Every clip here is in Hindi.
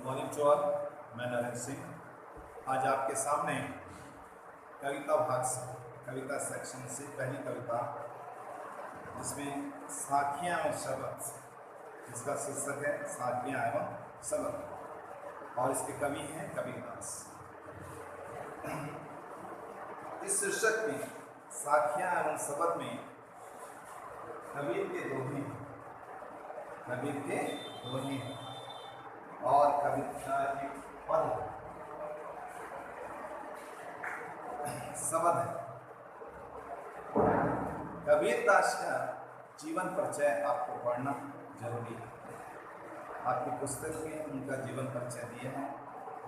Morning to all. मैं नरेंद्र सिंह आज आपके सामने कविता भाग से कविता सेक्शन से पहली कविता जिसमें साखियाँ और शब्द, जिसका शीर्षक है साखियाँ एवं शब्द और इसके कवि हैं कबीरदास। इस शीर्षक में साखियाँ एवं शब्द में कबीर के दोहे हैं और कविता के पद शब्द है। कबीरदास का जीवन परिचय आपको पढ़ना जरूरी है। आपकी पुस्तक में उनका जीवन परिचय दिया है,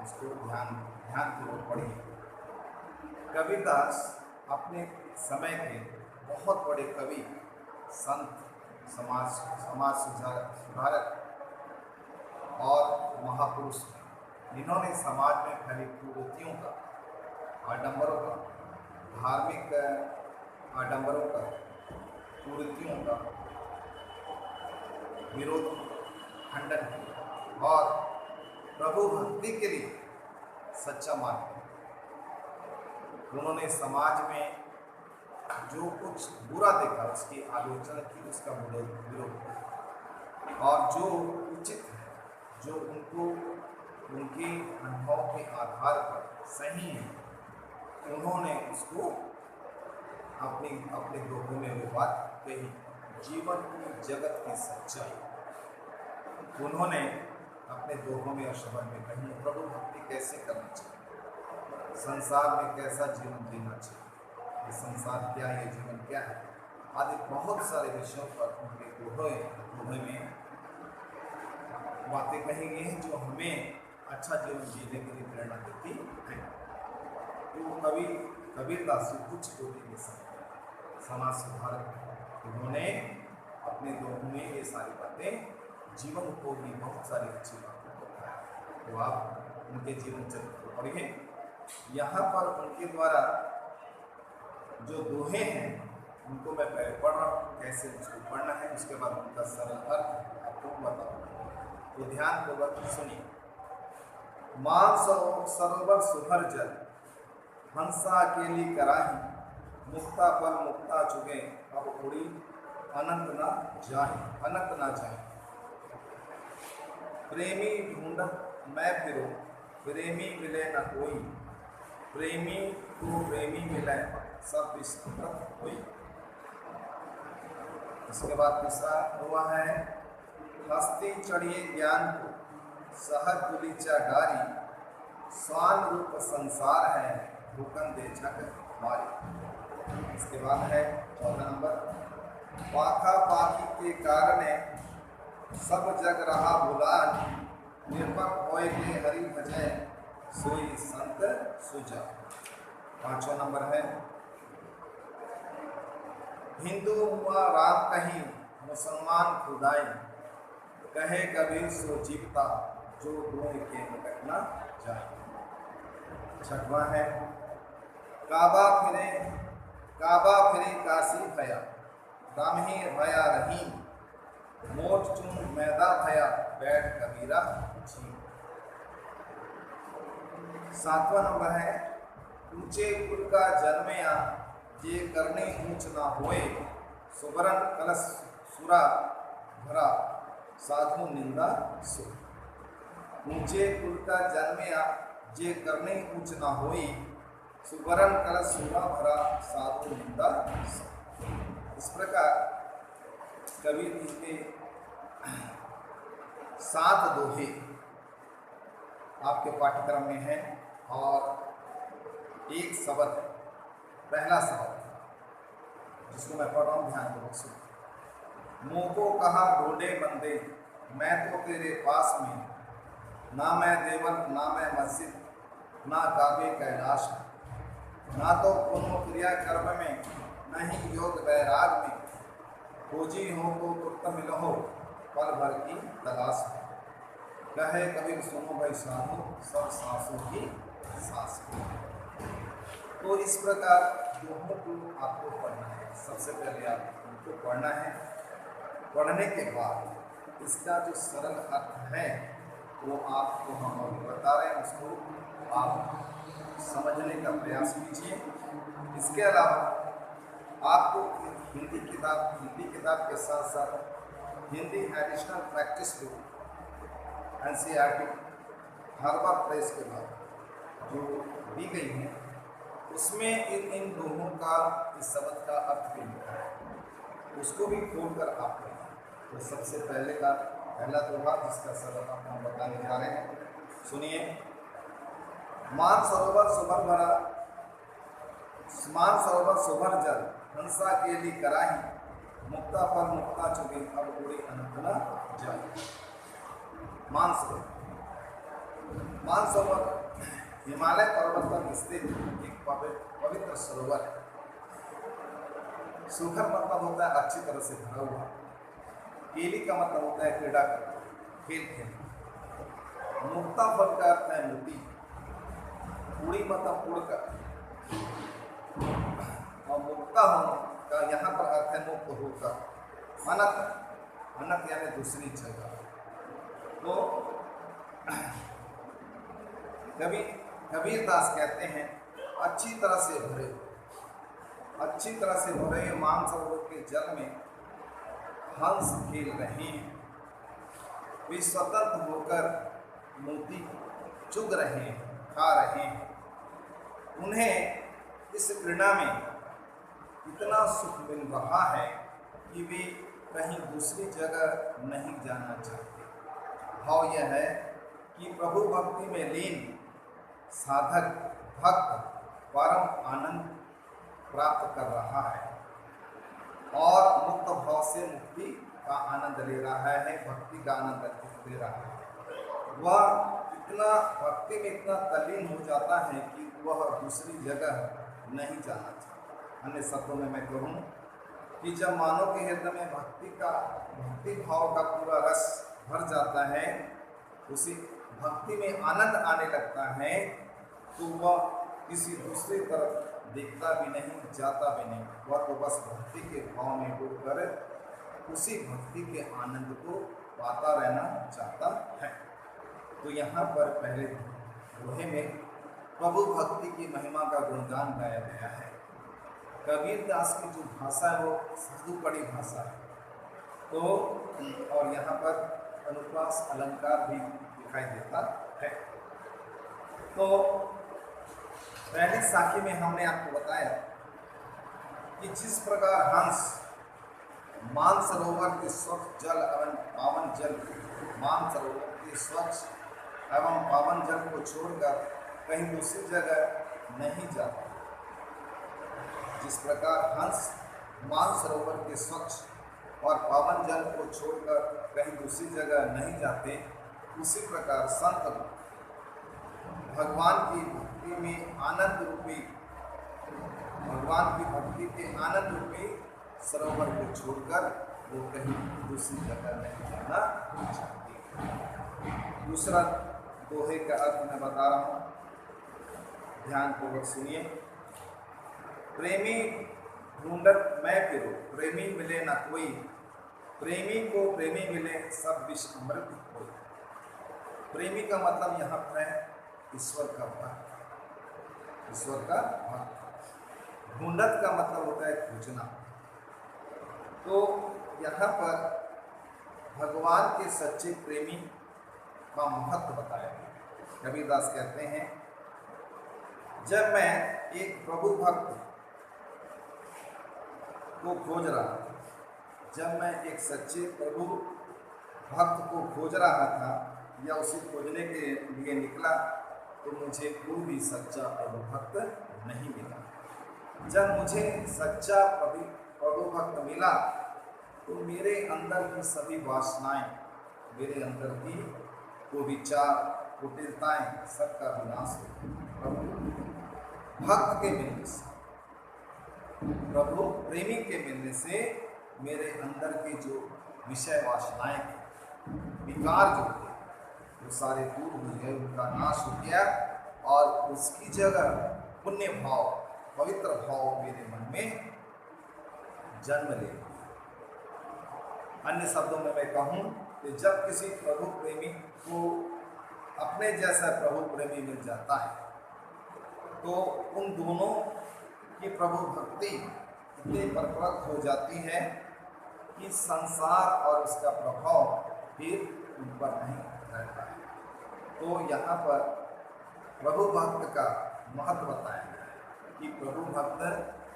उसको ध्यानपूर्वक पढ़िए। कबीरदास अपने समय के बहुत बड़े कवि, संत, समाज सुधारक और महापुरुष हैं, जिन्होंने समाज में फैली कुरीतियों का, आडंबरों का, धार्मिक आडंबरों का, कुरीतियों का विरोध, खंडन किया और प्रभु भक्ति के लिए सच्चा मार्ग है। उन्होंने समाज में जो कुछ बुरा देखा उसकी आलोचना की, उसका विरोध किया और जो उचित है, जो उनको उनके अनुभव के आधार पर सही है, उन्होंने उसको अपने दोहों में वो बात कही। जीवन की जगत की सच्चाई उन्होंने अपने दोहों में और शब्द में कही। प्रभु भक्ति कैसे करनी चाहिए, संसार में कैसा जीवन जीना चाहिए, ये संसार क्या है, ये जीवन क्या है, आदि बहुत सारे विषयों पर उनके दोहे में बातें कही गई हैं जो हमें अच्छा जीवन जीने के लिए प्रेरणा देती है। तो कबीरदास कुछ कोटि के समाज सुधारक, उन्होंने अपने दोहों में ये सारी बातें जीवन को भी बहुत सारी अच्छी बातें बताया। तो आप उनके जीवन चरित्र को पढ़िए। यहाँ पर उनके द्वारा जो दोहे हैं उनको मैं पहले पढ़ रहा हूँ, कैसे उसको पढ़ना है, उसके बाद उनका सरल अर्थ आपको बताऊँगा। तो ध्यानपूर्वक सुनिए। मान सरोवर सुभर जल, हंसा अकेली कराही, मुक्ता पर मुक्ता चुगे, अब उड़ी अनंत ना जाए। प्रेमी ढूंढत मैं फिरो, प्रेमी मिले न कोई, प्रेमी को प्रेमी मिले सब विस्मृत होई। इसके बाद तीसरा हुआ है, हस्ती चढ़िए ज्ञान को, सहज गुलीचा डारी, स्वान रूप संसार है, भूकन दे झक मारी। इसके बाद है चौथा नंबर, पाखा पाखी के कारणे सब जग रहा भुलान, निर्भक होए के हरि भजय, सोई संत सुजा। पांचवा नंबर है, हिंदू हुआ राम कहीं, मुसलमान खुदाई, कहे कबीर सो जीवता, जो डूब के निकट न जाए। छठवां है, काबा फिरे काशी भया, राम ही भया रहीम, मोट चून मैदा भया, बैठ कबीरा जी। सातवां नंबर है, ऊंचे कुल का जन्मया, ये करने ऊंच ना होए, सुबरन कलश सुरा भरा, साधु निंदा सो। ऊंचे कुल का जन्मया, जे करने ऊंच ना होई, सुबरन कलश सुरा भरा, साधु निंदा सो। इस प्रकार कबीर जी के 7 दोहे आपके पाठ्यक्रम में है और एक शब्द है, पहला शब्द जिसको मैं पढ़ रहा हूँ, ध्यानपूर्वक सुनो। मुँह को कहा ढूंढे बंदे, मैं तो तेरे पास में, ना मैं देवल ना मैं मस्जिद, ना काबे कैलाश में, ना तो पुण्य क्रिया कर्म में, नहीं योग वैराग में, खोजी हो तो तुरत मिलो पल भर की तलाश में, कहे कबीर सुनो भाई साधु, सब सांसों की सांस। तो इस प्रकार दोनों को आपको पढ़ना है। सबसे पहले आपको पढ़ना है, पढ़ने के बाद इसका जो सरल अर्थ है वो आपको हम अभी बता रहे हैं, उसको आप समझने का प्रयास कीजिए। इसके अलावा आपको हिंदी किताब के साथ साथ Hindi additional practice book NCERT Harvard press के बाद जो दी गई है, उसमें इन दोनों का इस शब्द का अर्थ भी लिखा है, उसको भी खोल कर आप पढ़ें। तो सबसे पहला दोहा जिसका सबक आपको हम बताने जा रहे हैं, सुनिए। मान सरोवर सुभर जल हंसा के लिए कराही, मुक्ता पर मुक्ता चुके अब उड़े अनंतना जल। मानसरोवर हिमालय पर्वत पर स्थित एक पवित्र सरोवर है। सुखर मतलब होता है अच्छी तरह से भरा हुआ, केली का मतलब होता है क्रीड़ा करना, खेल खेलना, मुक्ता फल का अर्थ है मोती, उड़ी मतलब उड़कर, और मुक्ता होने का यहाँ पर अर्थ है मुक्त होकर, अनत यानी दूसरी जगह। तो कबीर दास कहते हैं अच्छी तरह से भरे मानसरोवर के जल में हंस खेल रहे हैं, वे स्वतंत्र होकर मोती चुग रहे हैं, खा रहे हैं। उन्हें इस क्रीड़ा में इतना सुख मिल रहा है कि वे कहीं दूसरी जगह नहीं जाना चाहते। भाव यह है कि प्रभु भक्ति में लीन साधक भक्त परम आनंद प्राप्त कर रहा है और मुक्त भाव से मुक्ति का आनंद ले रहा है, भक्ति का आनंद ले रहा है। वह भक्ति में इतना तल्लीन हो जाता है कि वह दूसरी जगह नहीं जाना चाहता। अन्य शब्दों में मैं कहूँ कि जब मानव के हृदय में भक्ति भाव का पूरा रस भर जाता है, उसी भक्ति में आनंद आने लगता है, तो वह किसी दूसरी तरफ देखता भी नहीं, जाता भी नहीं, वह तो बस भक्ति के भाव में डूबकर उसी भक्ति के आनंद को पाता रहना चाहता है। तो यहाँ पर पहले दोहे में प्रभु भक्ति की महिमा का गुणगान गाया गया है। कबीर दास की जो भाषा है वो साधु पड़ी भाषा है, तो और यहाँ पर अनुप्रास अलंकार भी दिखाई देता है। तो पहली साखी में हमने आपको बताया कि जिस प्रकार हंस मानसरोवर के स्वच्छ जल एवं पावन जल मानसरोवर के स्वच्छ एवं पावन जल को छोड़कर कहीं दूसरी जगह नहीं जाता, जिस प्रकार हंस मानसरोवर के स्वच्छ और पावन जल को छोड़कर कहीं दूसरी जगह नहीं जाते, उसी प्रकार संत भगवान की भक्ति के आनंद रूपी सरोवर को छोड़कर वो कहीं दूसरी जगह नहीं जाना चाहती। दूसरा दोहे का अर्थ मैं बता रहा हूँ, ध्यान पूर्वक सुनिए। प्रेमी ढूंढत मैं फिरूं, प्रेमी मिले न कोई, प्रेमी को प्रेमी मिले सब विष अमृत कोई। प्रेमी का मतलब यहाँ पर है ईश्वर का भक्त, ईश्वर का भक्त। ढूंढत का मतलब होता है खोजना। तो यहाँ पर भगवान के सच्चे प्रेमी का महत्व बताया गया। कबीरदास कहते हैं, जब मैं एक प्रभु भक्त को खोज रहा था, जब मैं एक सच्चे प्रभु भक्त को खोज रहा था या उसे खोजने के लिए निकला, तो मुझे कोई भी सच्चा प्रभु भक्त नहीं मिला। जब मुझे सच्चा प्रभु भक्त मिला, तो मेरे अंदर की सभी वासनाएं, मेरे अंदर की कुविचार कुटिलताएं सबका विनाश हो। प्रभु भक्त के मिलने से, प्रभु प्रेमी के मिलने से मेरे अंदर की जो विषय वासनाएं, विकार जो थे, वो सारे दूर हो गए, उनका नाश हो गया और उसकी जगह पुण्य भाव, पवित्र भाव मेरे मन में जन्म ले। अन्य शब्दों में मैं कहूँ कि जब किसी प्रभु प्रेमी को अपने जैसा प्रभु प्रेमी मिल जाता है तो उन दोनों की प्रभु भक्ति इतनी परपरक हो जाती है कि संसार और उसका प्रभाव फिर उन पर नहीं रहता है। तो यहाँ पर प्रभु भक्त का महत्व बताया गया है कि प्रभु भक्त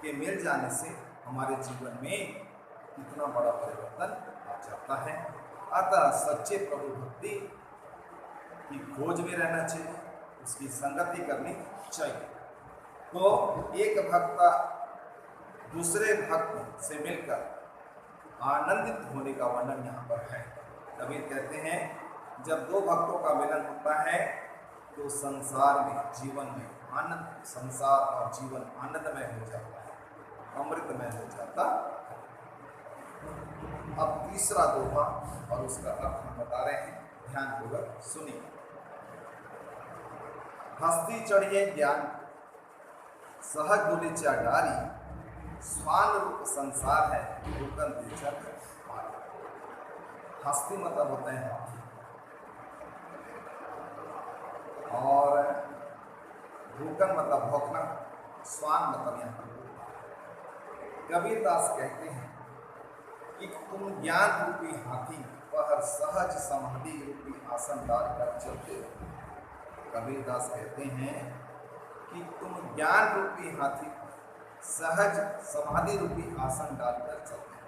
के मिल जाने से हमारे जीवन में कितना बड़ा परिवर्तन आ जाता है। अतः सच्चे प्रभु भक्ति की खोज में रहना चाहिए, उसकी संगति करनी चाहिए। तो एक भक्त दूसरे भक्त से मिलकर आनंदित होने का वर्णन यहाँ पर है। कबीर कहते हैं जब दो भक्तों का मिलन होता है तो संसार में जीवन में आनंद, संसार और जीवन आनंदमय हो जाता है, अमृतमय हो जाता है। अब तीसरा दोहा और उसका अर्थ हम बता रहे हैं, ध्यानपूर्वक सुनिए। हस्ती चढ़िए ज्ञान सहज दुलिचा डारी, स्वान रूप संसार है भूकन दिलचक मारी। हस्ती मतलब होते हैं हाथी और भूकन मतलब भौंकना, स्वान मतलब यहाँ पर। कबीर दास कहते हैं कि तुम ज्ञान रूपी हाथी पर सहज समाधि रूपी आसन डालकर चलते हो। कबीर दास कहते हैं कि तुम ज्ञान रूपी हाथी सहज समाधि रूपी आसन डालकर चलते हो।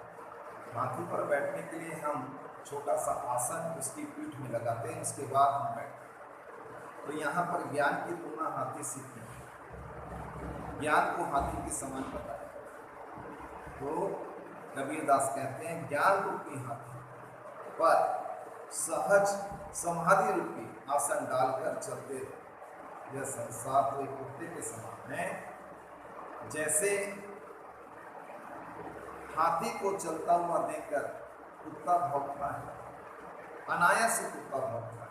हाथी पर बैठने के लिए हम छोटा सा आसन उसकी पीठ में लगाते हैं, उसके बाद हम बैठते हैं। तो यहाँ पर ज्ञान की तुलना हाथी से की है, ज्ञान को हाथी के समान बताया। तो कबीर दास कहते हैं ज्ञान रूपी हाथी पर सहज समाधि रूपी आसन डालकर चलते हो। यह संसार तो एक कुत्ते के समान है। जैसे हाथी को चलता हुआ देखकर कुत्ता भौंकता है, अनायास से कुत्ता भौंकता है,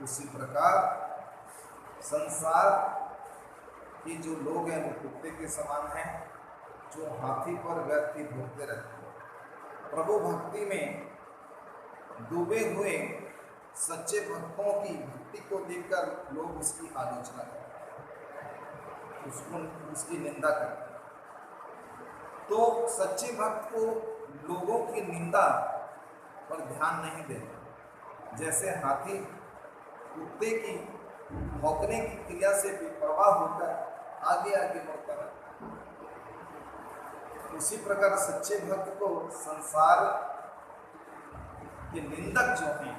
उसी प्रकार संसार के जो लोग हैं वो कुत्ते के समान हैं, जो हाथी पर व्यक्ति भोगते रहते हैं। प्रभु भक्ति में डूबे हुए सच्चे भक्तों की भक्ति को देखकर लोग उसकी आलोचना करते हैं, उसकी निंदा करते हैं। तो सच्चे भक्त को लोगों की निंदा पर ध्यान नहीं देना। जैसे हाथी कुत्ते की भौंकने की क्रिया से बेपरवाह होकर आगे आगे बढ़ता रहता है, उसी प्रकार सच्चे भक्त को संसार के निंदक जो हैं,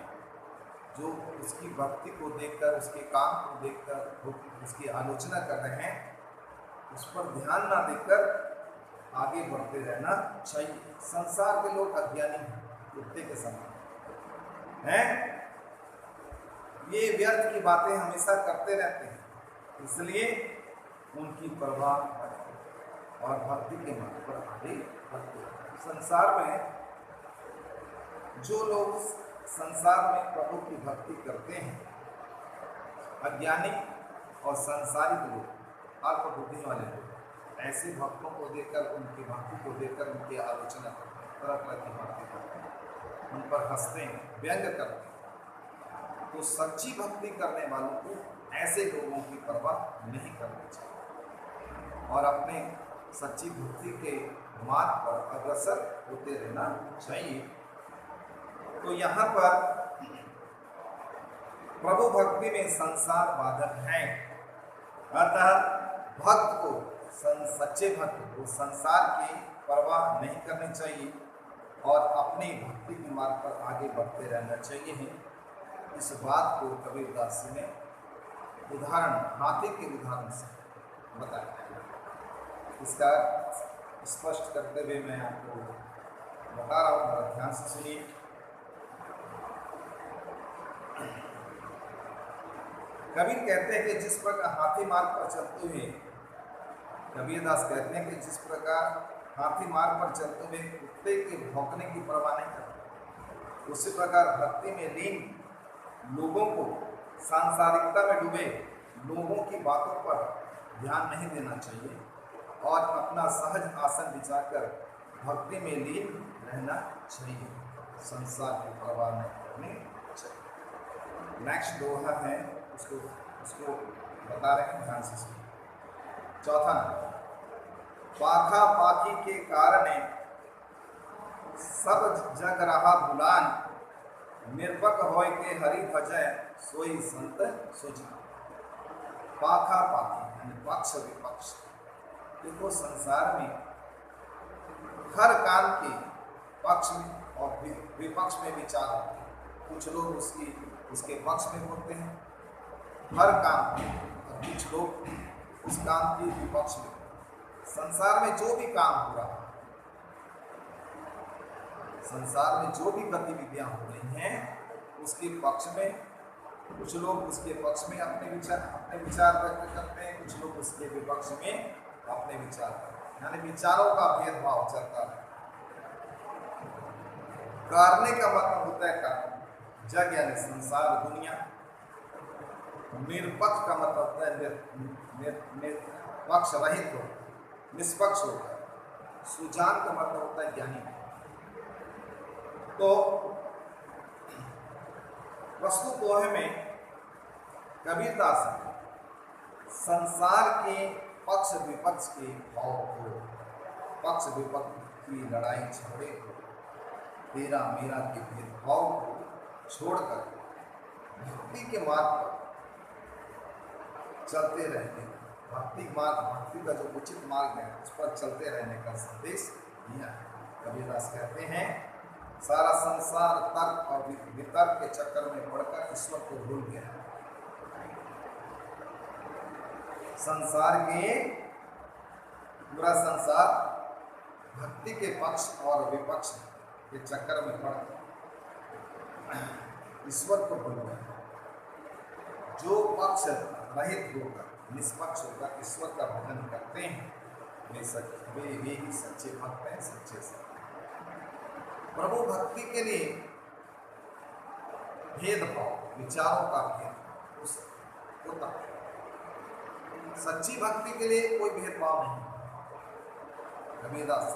जो उसकी भक्ति को देखकर, उसके काम को देखकर उसकी आलोचना कर रहे हैं, उस पर ध्यान ना देकर आगे बढ़ते रहना चाहिए। संसार के लोग अज्ञानी हैं, कुत्ते के समान हैं, ये व्यर्थ की बातें हमेशा करते रहते हैं, इसलिए उनकी परवाह और भक्ति के मार्ग पर आगे बढ़ते हैं। संसार में जो लोग संसार में प्रभु की भक्ति करते हैं, अज्ञानी और सांसारिक लोग, अल्प बुद्धि वाले लोग, ऐसे भक्तों को देखकर, उनकी भक्ति को देखकर उनकी आलोचना करते हैं, तरह तरह की बातें करते हैं, उन पर हंसते हैं, व्यंग करते हैं। तो सच्ची भक्ति करने वालों को ऐसे लोगों की परवाह नहीं करनी चाहिए और अपने सच्ची भक्ति के मार्ग पर अग्रसर होते रहना चाहिए। तो यहाँ पर प्रभु भक्ति में संसार बाधक है, अतः भक्त को, सच्चे भक्त को संसार की परवाह नहीं करनी चाहिए और अपनी भक्ति के मार्ग पर आगे बढ़ते रहना चाहिए। इस बात को कबीर दास ने उदाहरण, हाथी के उदाहरण से बताया। इसका स्पष्ट करते हुए मैं आपको बता रहा हूँ, ध्यान से सुनिए। कबीर कहते हैं कि जिस प्रकार हाथी मार्ग पर चलते हुए, कबीर दास कहते हैं कि जिस प्रकार हाथी मार्ग पर चलते हुए कुत्ते के भौंकने की परवाह नहीं करते, उसी प्रकार भक्ति में लीन लोगों को, सांसारिकता में डूबे लोगों की बातों पर ध्यान नहीं देना चाहिए और अपना सहज आसन बिछाकर भक्ति में लीन रहना चाहिए। संसार की परवाह नहीं करनी चाहिए। नेक्स्ट दोहा है, उसको उसको बता रहे हैं, ध्यान से सुनिए। चौथा नंबर, पाखा पाखी के कारणे सब जग रहा भुलान, निर्पक होय के हरि भजय सोई संत सुजान। पाखा पाखी यानी पक्ष विपक्ष। देखो संसार में हर काम के पक्ष में और विपक्ष में विचार होते हैं। कुछ लोग उसके पक्ष में बोलते हैं हर काम के, और कुछ लोग उस काम के विपक्ष में। संसार में जो भी काम हो रहा है, संसार में जो भी गतिविधियां हो रही हैं, उसके पक्ष में कुछ लोग उसके पक्ष में अपने विचार व्यक्त करते हैं, कुछ लोग उसके विपक्ष में अपने विचार करते हैं, यानी विचारों का भेदभाव चलता है। कारणे का मतलब होता है कारण, जग यानी संसार दुनिया। निरपक्ष का मतलब होता है निष्पक्ष रहित हो, निष्पक्ष होकर। सुजान का मतलब होता है ज्ञानी। तो वस्तु दोहे में कबीरदास ने संसार के पक्ष विपक्ष के भाव को, पक्ष विपक्ष की लड़ाई झगड़े को, तेरा मेरा के भेदभाव को छोड़कर भक्ति के मार्ग पर चलते रहने, भक्ति का जो उचित मार्ग है उस पर चलते रहने का संदेश दिया है। कबीरदास कहते हैं, सारा संसार तर्क और वितर्क के चक्कर में पड़कर ईश्वर को भूल गया। संसार के पूरा संसार भक्ति के पक्ष और विपक्ष के चक्कर में पड़कर ईश्वर को भूल गया। जो पक्ष रहित होकर, निष्पक्ष होकर ईश्वर का भजन करते हैं, वे ही सच्चे भक्त हैं, सच्चे संत। प्रभु भक्ति के लिए भेदभाव, विचारों का भेद होता है। सच्ची भक्ति के लिए कोई भेदभाव नहीं। कबीरदास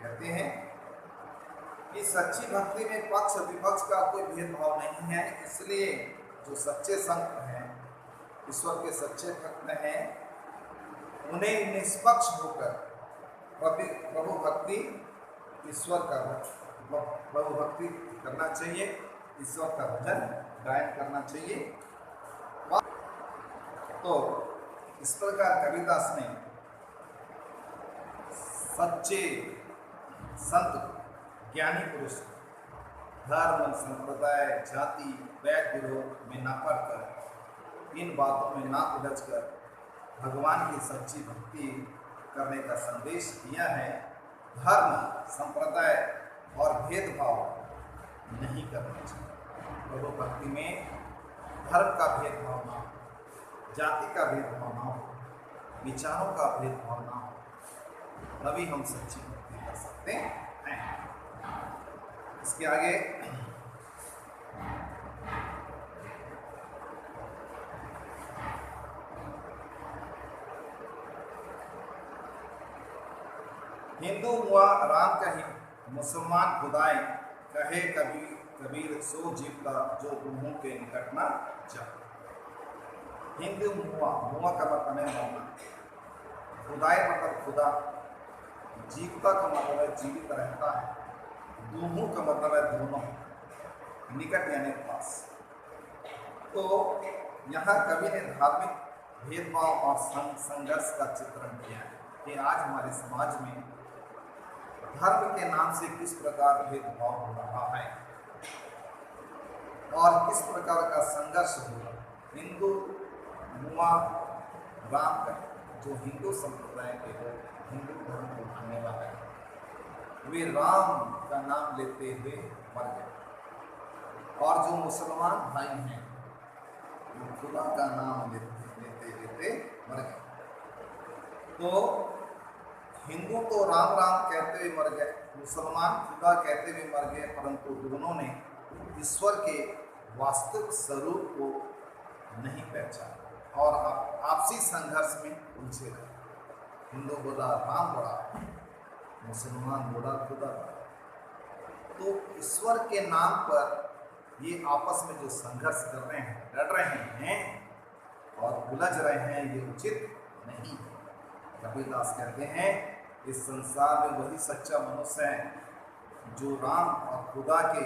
कहते हैं कि सच्ची भक्ति में पक्ष विपक्ष का कोई भेदभाव नहीं है। इसलिए जो सच्चे संत हैं, ईश्वर के सच्चे भक्त हैं, उन्हें निष्पक्ष होकर प्रभु भक्ति, ईश्वर का प्रभु भक्ति करना चाहिए, ईश्वर का भजन गायन करना चाहिए। तो इस प्रकार कबीरदास ने सच्चे संत, ज्ञानी पुरुष धर्म, संप्रदाय, जाति, वैर विरोध में न पड़कर, इन बातों में ना उलझकर भगवान की सच्ची भक्ति करने का संदेश दिया है। धर्म, संप्रदाय और भेदभाव नहीं करना चाहिए। प्रभु भक्ति में धर्म का भेदभाव ना हो, जाति का भेदभाव ना हो, विचारों का भेदभाव ना हो, तभी हम सच्ची भक्ति कर सकते हैं। इसके आगे हिंदू मुआ राम कही, मुसलमान खुदाई, कहे कबीर सो जीव का जो मुंह के निकट ना जा। हिंदू मुआ का मतलब है मरना, खुदाई मतलब खुदा, जीवता का मतलब है जीवित रहता है, दोनों का मतलब है दोनों, निकट यानी पास। तो यहाँ कवि ने धार्मिक भेदभाव और संघर्ष का चित्रण किया है कि आज हमारे समाज में धर्म के नाम से किस प्रकार भेदभाव हो रहा है और किस प्रकार का संघर्ष हो रहा है। हिंदू मुआ राम का, जो हिंदू संप्रदाय के लोग, हिंदू धर्म को मानने वाले हैं, वे राम का नाम लेते हुए मर गए, और जो मुसलमान भाई हैं वो खुदा का नाम लेते मर गए। तो हिंदू तो राम राम कहते हुए मर गए, मुसलमान खुदा कहते हुए मर गए, परंतु दोनों ने ईश्वर के वास्तविक स्वरूप को नहीं पहचाना और आपसी संघर्ष में उलझे रहे। हिंदू बोला राम बड़ा, मुसलमान बोला खुदा बड़ा। तो ईश्वर के नाम पर ये आपस में जो संघर्ष कर रहे हैं, लड़ रहे हैं और उलझ रहे हैं, ये उचित नहीं है। कबीरदास कहते हैं इस संसार में वही सच्चा मनुष्य है जो राम और खुदा के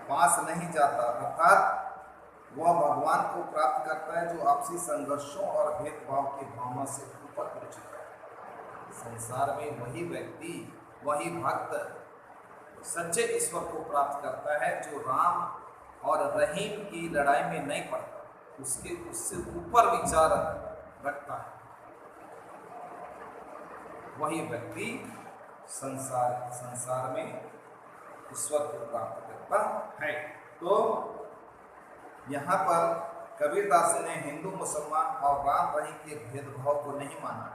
पास नहीं जाता, अर्थात वह भगवान को प्राप्त करता है जो आपसी संघर्षों और भेदभाव की भावना से ऊपर उठ चुका है। संसार में वही व्यक्ति, वही भक्त सच्चे ईश्वर को प्राप्त करता है जो राम और रहीम की लड़ाई में नहीं पड़ता, उससे ऊपर विचार रखता है। वही व्यक्ति संसार में ईश्वर को प्राप्त करता है। तो यहाँ पर कबीरदास ने हिंदू मुसलमान और राम रहीम के भेदभाव को नहीं माना।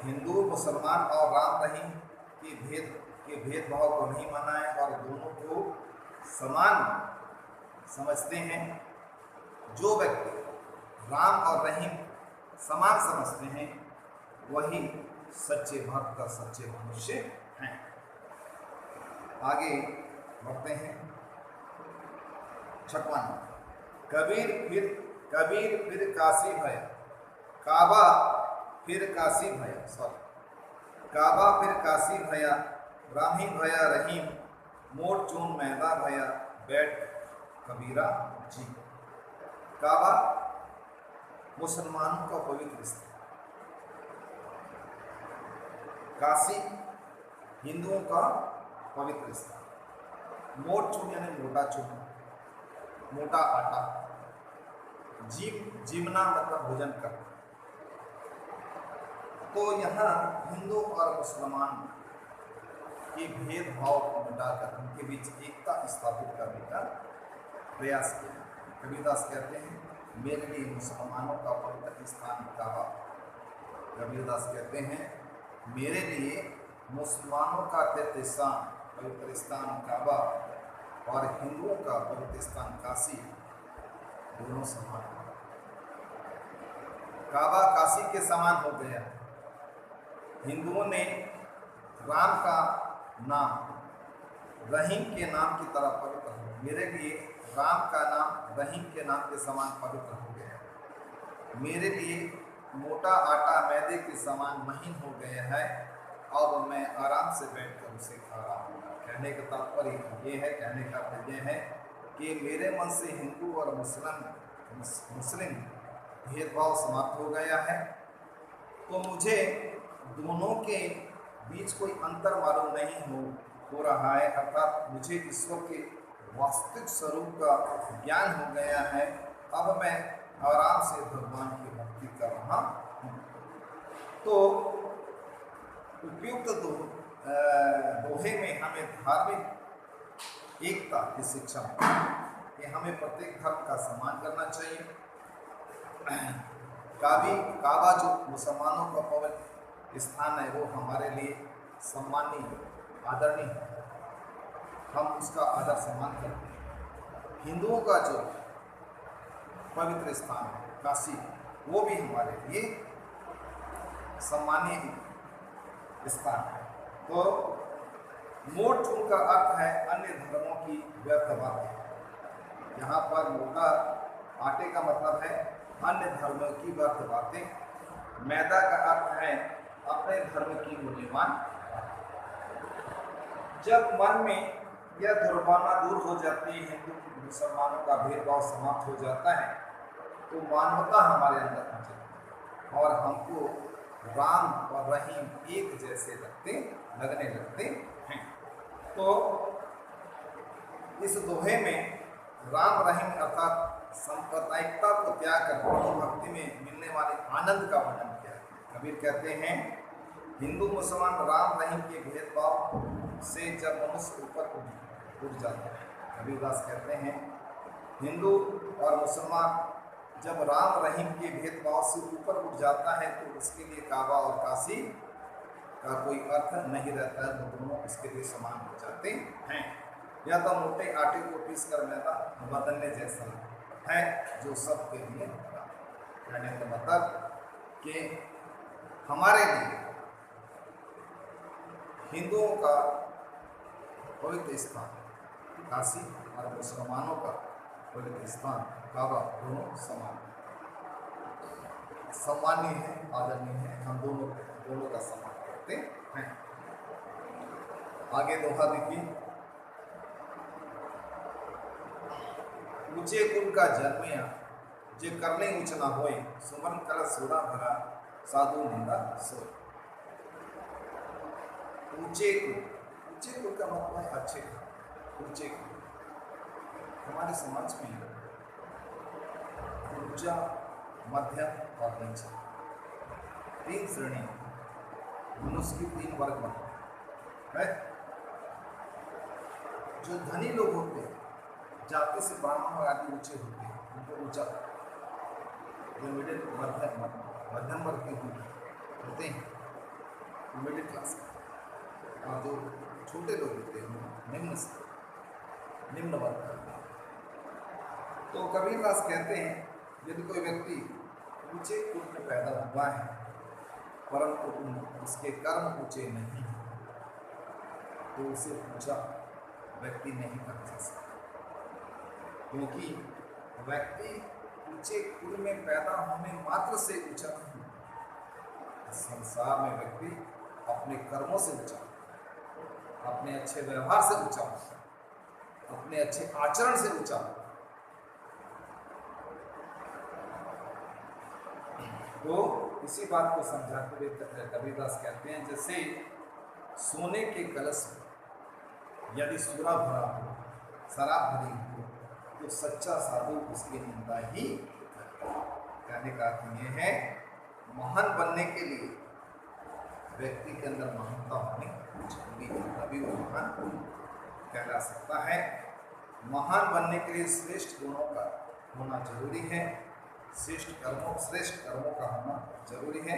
हिंदू मुसलमान और राम रहीम के भेदभाव को नहीं माना है और दोनों को समान समझते हैं। जो व्यक्ति राम और रहीम समान समझते हैं वही सच्चे भक्त का सच्चे मनुष्य हैं। आगे बढ़ते हैं। छठवां, कबीर फिर काशी भया, काबा फिर काशी भया, काबा फिर काशी भया, राही भया रहीम, मोर चून मैदा भया, बैठ कबीरा जी। काबा मुसलमानों का पवित्र स्थल, काशी हिंदुओं का पवित्र स्थल, मोर चून यानी मोटा चून, मोटा आटा, जीवना मतलब भोजन करना। तो यहाँ हिंदू और मुसलमान के भेदभाव को मिटाकर उनके बीच एकता स्थापित करने का प्रयास किया। कबीरदास कहते हैं मेरे लिए मुसलमानों का पवित्र स्थान काबा। कबीरदास कहते हैं मेरे लिए मुसलमानों का तीर्थ स्थान पवित्र स्थान काबा और हिंदुओं का पवित्र स्थान काशी दोनों समान। काबा काशी के समान हो गया। हिंदुओं ने राम का नाम रहीम के नाम की तरह पवित्र हो, मेरे लिए राम का नाम रहीम के नाम के समान पवित्र हो गया। मेरे लिए मोटा आटा मैदे के समान महीन हो गया है और मैं आराम से बैठकर उसे खा रहा हूँ। कहने का तात्पर्य ये है, कहने का अर्थ ये है कि मेरे मन से हिंदू और मुस्लिम भेदभाव समाप्त हो गया है। तो मुझे दोनों के बीच कोई अंतर मालूम नहीं हो रहा है, अर्थात मुझे ईश्वर के वास्तविक स्वरूप का ज्ञान हो गया है। अब मैं आराम से भगवान की भक्ति कर रहा हूँ। तो उपयुक्त दोहे में हमें धार्मिक एकता की शिक्षा कि हमें प्रत्येक धर्म का सम्मान करना चाहिए। काबा जो मुसलमानों का पवित्र स्थान है वो हमारे लिए सम्मानीय आदरणीय है, हम उसका आदर सम्मान करते हैं। हिंदुओं का जो पवित्र स्थान है काशी वो भी हमारे लिए सम्मानीय स्थान है। तो मोट चून का अर्थ है अन्य धर्मों की व्यर्थ बातें। यहाँ पर मोटा आटे का मतलब है अन्य धर्मों की व्यर्थ बातें। मैदा का अर्थ है अपने धर्म की मूल्यवान। जब मन में यह दुर्भावना दूर हो जाती है, हिंदू मुसलमानों का भेदभाव समाप्त हो जाता है, तो मानवता हमारे अंदर आ जाती है और हमको राम और रहीम एक जैसे लगने लगते हैं। तो इस दोहे में राम रहीम अर्थात सांप्रदायिकता को त्याग कर प्रभु भक्ति में मिलने वाले आनंद का वर्णन किया है। कबीर कहते हैं हिंदू मुसलमान राम रहीम के भेदभाव से जब मनुष्य ऊपर उठ जाता है। कबीरदास कहते हैं हिंदू और मुसलमान जब राम रहीम के भेदभाव से ऊपर उठ जाता है तो उसके लिए काबा और काशी का कोई अर्थ नहीं रहता है, वो दोनों उसके लिए समान हो जाते हैं। या तो मोटे आटे को पीस कर मैदा बदलने जैसा है जो सबके लिए होता है। कहने का मतलब कि हमारे लिए हिंदुओं का पवित्र स्थान काशी और मुसलमानों का पवित्र स्थान काबा दोनों समान सम्मान्य है, आदरणीय है। हम दोनों का सम्मान करते हैं। आगे दोहा देखिए, ऊंचे कुल का जन्मया जे करने ऊंच ना होए, सुमन कल सोना भरा साधु निंदा सोए। ऊंचे कुल का मतलब है अच्छे कुल। ऊंचे कुल हमारे समाज में ऊंचा, मध्यम और नीचा तीन श्रेणी मनुष्य की, तीन वर्ग बनते हैं। जो धनी लोग होते हैं, जाति से ब्राह्मण और आदि ऊंचे होते हैं, उनको ऊंचा। जो मिडिल मध्यम वर्ग के होते हैं, मिडिल क्लास के, और जो छोटे लोग होते हैं निम्न वर्ग का। तो कबीरदास कहते हैं, यदि कोई व्यक्ति ऊंचे कुल में पैदा हुआ है परंतु उसके कर्म ऊंचे नहीं, तो उसे ऊंचा व्यक्ति नहीं कहा जा सकता। क्योंकि व्यक्ति ऊंचे कुल में पैदा होने मात्र से ऊंचा नहीं। संसार में व्यक्ति अपने कर्मों से ऊंचा, अपने अच्छे व्यवहार से ऊंचा, अपने अच्छे आचरण से ऊंचा। तो इसी बात को समझाते हुए कबीरदास कहते हैं, जैसे सोने के कलश में यदि सूरा भरा हो, शराब भरी हो, तो सच्चा साधु उसकी निंदा ही कहने का अर्थ यह है, महान बनने के लिए व्यक्ति के अंदर महानता होनी जरूरी है, तभी वो महान कहला सकता है। महान बनने के लिए श्रेष्ठ गुणों का होना जरूरी है, श्रेष्ठ कर्मों का होना जरूरी है।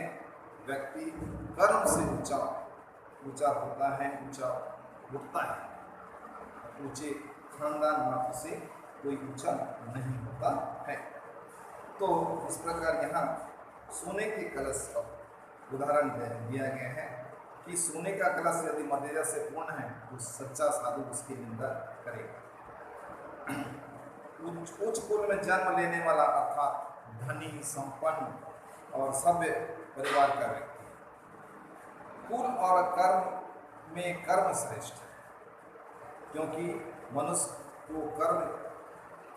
व्यक्ति कर्म से ऊंचा होता है, ऊंचा उठता है। ऊंचे खानदान मात्र से कोई ऊंचा नहीं होता है। तो इस प्रकार यहाँ सोने के कलश का उदाहरण दिया गया है कि सोने का कलश यदि मदिरा से पूर्ण है तो सच्चा साधु उसकी निंदा करेगा। उच्च कुल में जन्म लेने वाला अर्थात धनी, संपन्न और सभ्य परिवार का व्यक्ति, कुल और कर्म में कर्म श्रेष्ठ है, क्योंकि मनुष्य को कर्म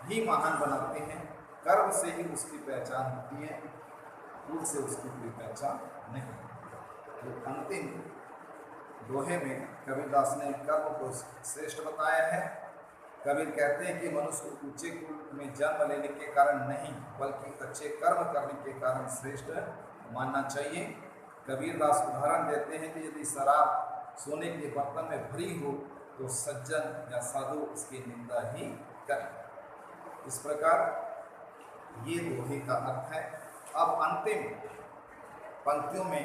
ही महान बनाते हैं। कर्म से ही उसकी पहचान होती है, कुल से उसकी कोई पहचान नहीं। तो अंतिम दोहे में कबीरदास ने कर्म को श्रेष्ठ बताया है। कबीर कहते हैं कि मनुष्य को ऊंचे कुल में जन्म लेने के कारण नहीं, बल्कि अच्छे कर्म करने के कारण श्रेष्ठ मानना चाहिए। कबीरदास उदाहरण देते हैं कि यदि शराब सोने के बर्तन में भरी हो तो सज्जन या साधु उसकी निंदा ही करें। इस प्रकार ये दोहे का अर्थ है। अब अंतिम पंक्तियों में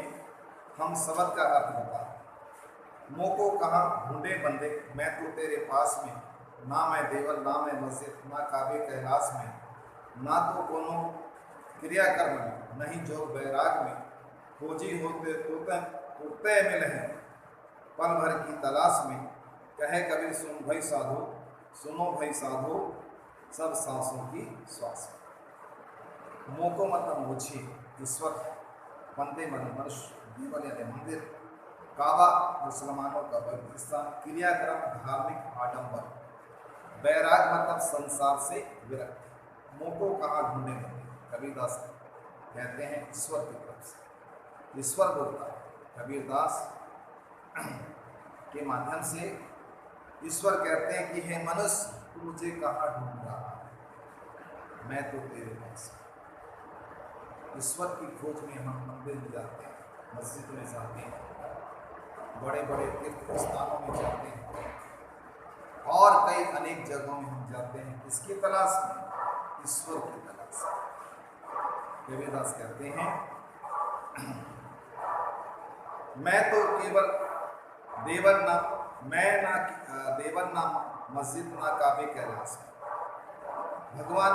हम शब्द का अर्थ बताएं। मोको कहाँ ढूंढे बंदे, मैं तो तेरे पास में, ना मैं देवल ना मैं मस्जिद ना काबे कैलाश में, ना तो कोनो क्रियाकर्म में नहीं जो बैराग में, खोजी होते तोते मिले हैं पल भर की तलाश में। कहे कबीर सुन भाई साधो, सुनो भाई साधो, सब सांसों की श्वास। मोको मतलब मुझे, ईश्वर, बंदे मनुष्य, देवल यानी मंदिर, काबा मुसलमानों का पवित्र स्थान, क्रियाक्रम धार्मिक आडंबर, बैराग मतलब संसार से विरक्त। मोको कहाँ ढूंढे बंदे, कबीरदास कहते हैं ईश्वर की तरफ से। ईश्वर बोलता है कबीरदास के माध्यम से। ईश्वर कहते हैं कि हे मनुष्य, तू मुझे कहाँ ढूंढ रहा है, मैं तो तेरे पास। ईश्वर की खोज में हम मंदिर में जाते हैं, मस्जिद में जाते हैं, बड़े बड़े तीर्थ स्थानों में जाते हैं और कई अनेक जगहों में हम जाते हैं। किसकी तलाश में? ईश्वर की तलाश में। कबीरदास कहते हैं मैं तो केवल देवल ना, मैं ना देवल ना मस्जिद ना काबे कैलाश में। भगवान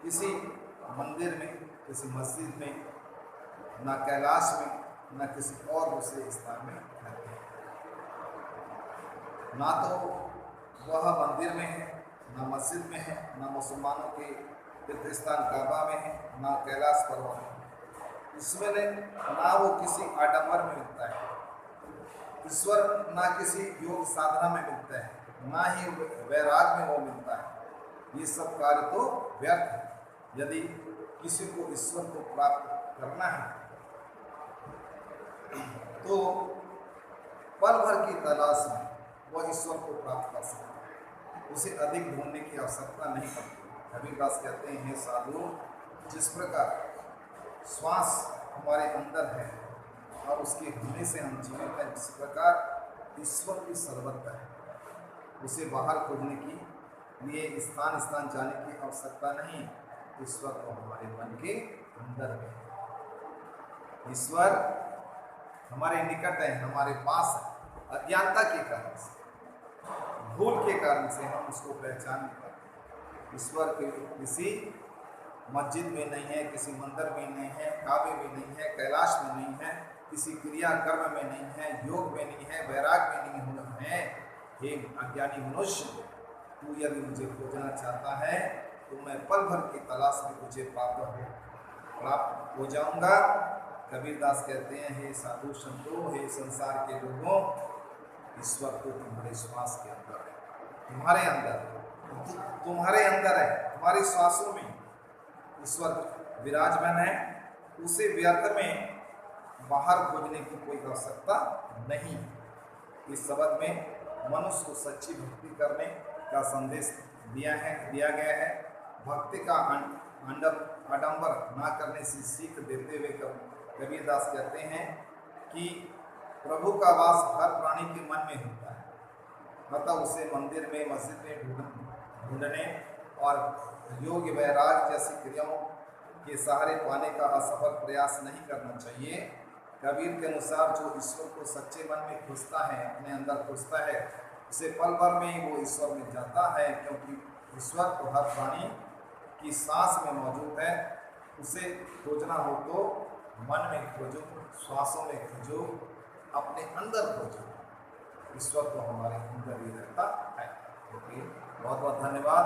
किसी मंदिर में, किसी मस्जिद में, ना कैलाश में, ना किसी और दूसरे स्थान में रहते हैं। ना तो वह मंदिर में है, ना मस्जिद में है, ना मुसलमानों के तीर्थ स्थान काबा में है, ना कैलाश पर्वत में। इसमें ना वो किसी आडंबर में मिलता है, ईश्वर ना किसी योग साधना में मिलता है, ना ही वैराग में वो मिलता है। ये सब कार्य तो व्यर्थ है। यदि किसी को ईश्वर को प्राप्त करना है तो पल भर की तलाश में वह ईश्वर को प्राप्त कर सकता है, उसे अधिक ढूंढने की आवश्यकता नहीं पड़ती। कबीरदास कहते हैं, हे साधु, जिस प्रकार श्वास हमारे अंदर है और उसके होने से हम जीवित हैं, जिस प्रकार ईश्वर की सर्वत्र है, उसे बाहर खोजने की लिए स्थान स्थान जाने की आवश्यकता नहीं। ईश्वर तो हमारे मन के अंदर है। ईश्वर हमारे निकट है, हमारे पास है। अज्ञानता के कारण से, भूल के कारण से हम उसको पहचान नहीं पाते। ईश्वर के किसी मस्जिद में नहीं है, किसी मंदिर में नहीं है, काबे में नहीं है, कैलाश में नहीं है, किसी क्रिया कर्म में नहीं है, योग में नहीं है, वैराग में नहीं है। हे अज्ञानी मनुष्य, तू यदि मुझे खोजना चाहता है तो मैं पल भर की तलाश में तुझे प्राप्त हो जाऊंगा। कबीरदास कहते हैं, हे साधु संतों, हे संसार के लोगों, ईश्वर तो तुम्हारे श्वास के अंदर है, तुम्हारे अंदर है, तुम्हारी श्वासों में ईश्वर विराजमान है। उसे व्यर्थ में बाहर खोजने की कोई आवश्यकता नहीं। इस शब्द में मनुष्य को सच्ची भक्ति करने का संदेश दिया गया है। भक्ति का आडंबर ना करने से सीख देते हुए कबीरदास कहते हैं कि प्रभु का वास हर प्राणी के मन में होता है, अतः उसे मंदिर में, मस्जिद में ढूंढने और योग वैराग जैसी क्रियाओं के सहारे पाने का असफल प्रयास नहीं करना चाहिए। कबीर के अनुसार जो ईश्वर को सच्चे मन में खोजता है, अपने अंदर खोजता है, उसे पल भर में ही वो ईश्वर मिल जाता है, क्योंकि ईश्वर तो हर प्राणी की सांस में मौजूद है। उसे खोजना हो तो मन में खोजो, श्वासों में खोजो, अपने अंदर खोजो। ईश्वर तो हमारे अंदर ही रहता है। बहुत बहुत धन्यवाद।